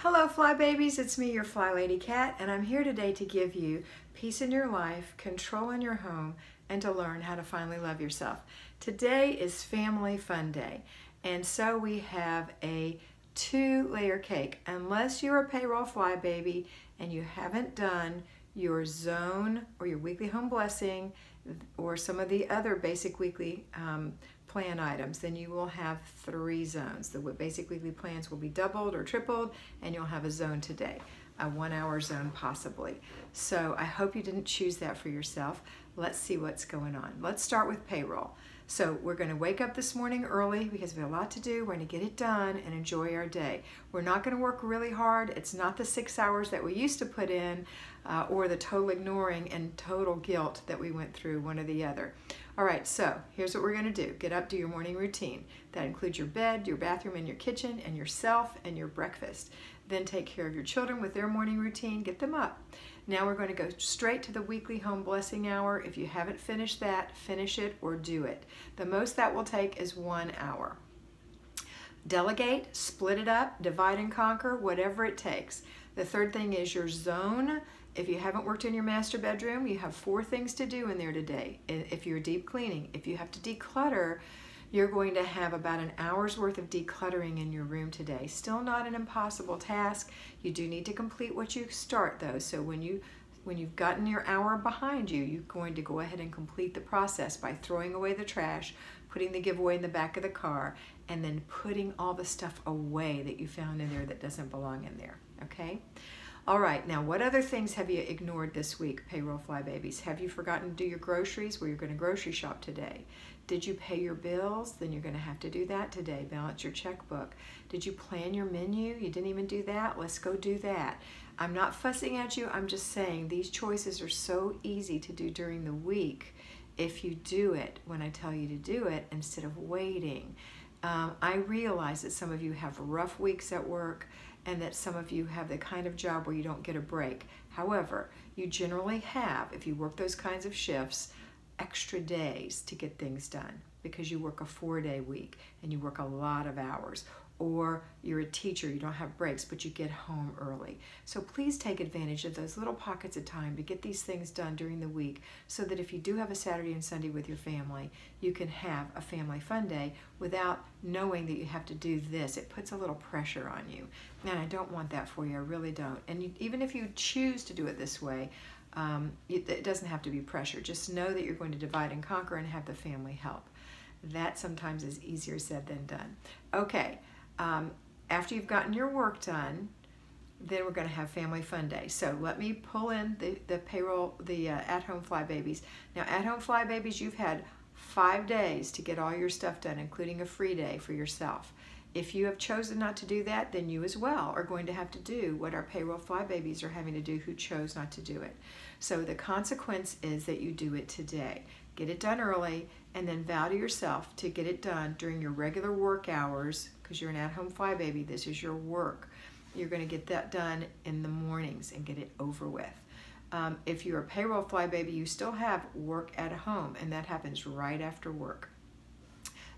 Hello Fly Babies, it's me, your FlyLady Kat, and I'm here today to give you peace in your life, control in your home, and to learn how to finally love yourself. Today is Family Fun Day, and so we have a 2-layer cake. Unless you're a payroll fly baby and you haven't done your zone or your weekly home blessing or some of the other basic weekly plan items, then you will have 3 zones. The basic weekly plans will be doubled or tripled, and you'll have a zone today, a 1-hour zone possibly. So I hope you didn't choose that for yourself. Let's see what's going on. Let's start with payroll. So we're going to wake up this morning early because we have a lot to do. We're going to get it done and enjoy our day. We're not going to work really hard. It's not the 6 hours that we used to put in or the total ignoring and total guilt that we went through, one or the other. All right, so here's what we're going to do. Get up, do your morning routine. That includes your bed, your bathroom, and your kitchen, and yourself, and your breakfast. Then take care of your children with their morning routine. Get them up. Now we're going to go straight to the weekly home blessing hour. If you haven't finished that, finish it or do it. The most that will take is 1 hour. Delegate, split it up, divide and conquer, whatever it takes. The third thing is your zone. If you haven't worked in your master bedroom, you have 4 things to do in there today. If you're deep cleaning, if you have to declutter, you're going to have about an hour's worth of decluttering in your room today. Still not an impossible task. You do need to complete what you start though. So when you've gotten your hour behind you, you're going to go ahead and complete the process by throwing away the trash, putting the giveaway in the back of the car, and then putting all the stuff away that you found in there that doesn't belong in there, okay? All right, now what other things have you ignored this week, payroll fly babies? Have you forgotten to do your groceries? Well, you're going to grocery shop today. Did you pay your bills? Then you're going to have to do that today. Balance your checkbook. Did you plan your menu? You didn't even do that? Let's go do that. I'm not fussing at you. I'm just saying these choices are so easy to do during the week if you do it when I tell you to do it instead of waiting. I realize that some of you have rough weeks at work and that some of you have the kind of job where you don't get a break. However, you generally have, if you work those kinds of shifts, extra days to get things done because you work a 4-day week and you work a lot of hours. Or you're a teacher, you don't have breaks, but you get home early. So please take advantage of those little pockets of time to get these things done during the week so that if you do have a Saturday and Sunday with your family, you can have a family fun day without knowing that you have to do this. It puts a little pressure on you. And I don't want that for you, I really don't. And even if you choose to do it this way, it doesn't have to be pressure. Just know that you're going to divide and conquer and have the family help. That sometimes is easier said than done. Okay. After you've gotten your work done, then we're going to have Family Fun Day. So let me pull in the payroll, the at-home fly babies. Now, at-home fly babies, you've had 5 days to get all your stuff done, including a free day for yourself. If you have chosen not to do that, then you as well are going to have to do what our payroll fly babies are having to do who chose not to do it. So the consequence is that you do it today. Get it done early and then vow to yourself to get it done during your regular work hours because you're an at-home fly baby. This is your work. You're going to get that done in the mornings and get it over with. If you're a payroll fly baby, you still have work at home and that happens right after work.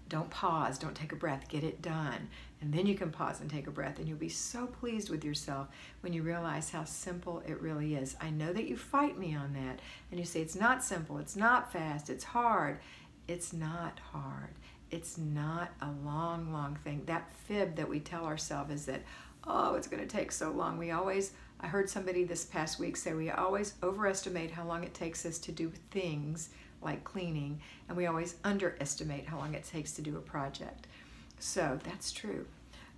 Don't pause, don't take a breath, get it done. And then you can pause and take a breath and you'll be so pleased with yourself when you realize how simple it really is. I know that you fight me on that and you say it's not simple, it's not fast, it's hard. It's not hard. It's not a long, long thing. That fib that we tell ourselves is that, oh, it's going to take so long. I heard somebody this past week say we always overestimate how long it takes us to do things like cleaning, and we always underestimate how long it takes to do a project. So that's true.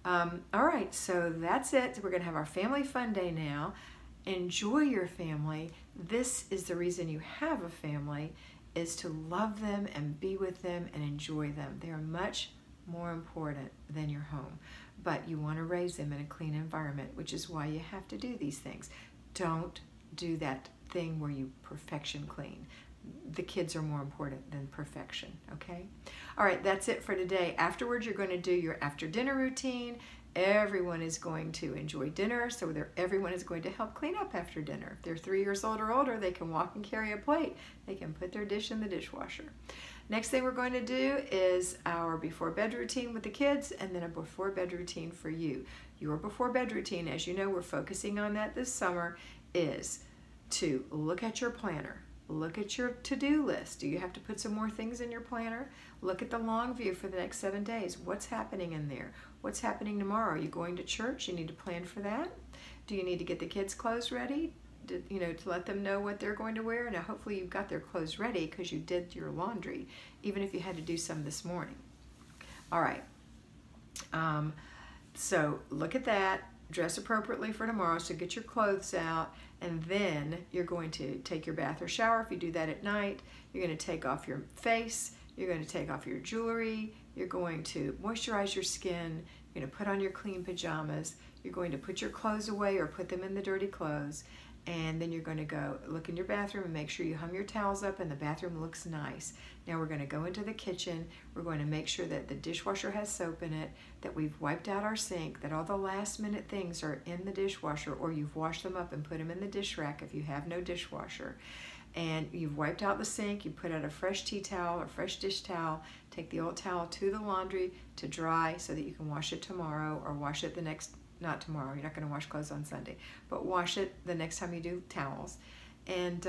All right, so that's it. We're going to have our Family Fun Day now. Enjoy your family. This is the reason you have a family, is to love them and be with them and enjoy them. They are much more important than your home, but you want to raise them in a clean environment, which is why you have to do these things. Don't do that thing where you perfection clean. The kids are more important than perfection, okay? All right, that's it for today. Afterwards, you're going to do your after dinner routine. Everyone is going to enjoy dinner, so everyone is going to help clean up after dinner. If they're 3 years old or older, they can walk and carry a plate. They can put their dish in the dishwasher. Next thing we're going to do is our before bed routine with the kids and then a before bed routine for you. your before bed routine, as you know, we're focusing on that this summer, is to look at your planner. Look at your to-do list. Do you have to put some more things in your planner? Look at the long view for the next 7 days. What's happening in there? What's happening tomorrow? Are you going to church? You need to plan for that. Do you need to get the kids' clothes ready? To let them know what they're going to wear? Now, hopefully you've got their clothes ready because you did your laundry, even if you had to do some this morning. All right. So look at that. Dress appropriately for tomorrow, so get your clothes out, and then you're going to take your bath or shower. If you do that at night, you're going to take off your face, you're going to take off your jewelry, you're going to moisturize your skin, you're going to put on your clean pajamas, you're going to put your clothes away or put them in the dirty clothes, and then you're going to go look in your bathroom and make sure you hung your towels up and the bathroom looks nice. Now we're going to go into the kitchen. We're going to make sure that the dishwasher has soap in it, that we've wiped out our sink, that all the last minute things are in the dishwasher, or you've washed them up and put them in the dish rack if you have no dishwasher. And you've wiped out the sink, you put out a fresh tea towel or fresh dish towel, take the old towel to the laundry to dry so that you can wash it tomorrow, or wash it not tomorrow, you're not going to wash clothes on Sunday, but wash it the next time you do towels. And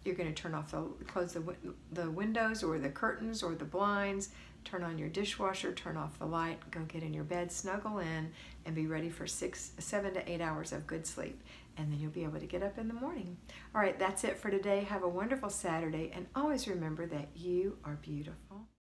you're going to close the windows or the curtains or the blinds, turn on your dishwasher, turn off the light, go get in your bed, snuggle in, and be ready for 7 to 8 hours of good sleep. And then you'll be able to get up in the morning. All right, that's it for today. Have a wonderful Saturday, and always remember that you are beautiful.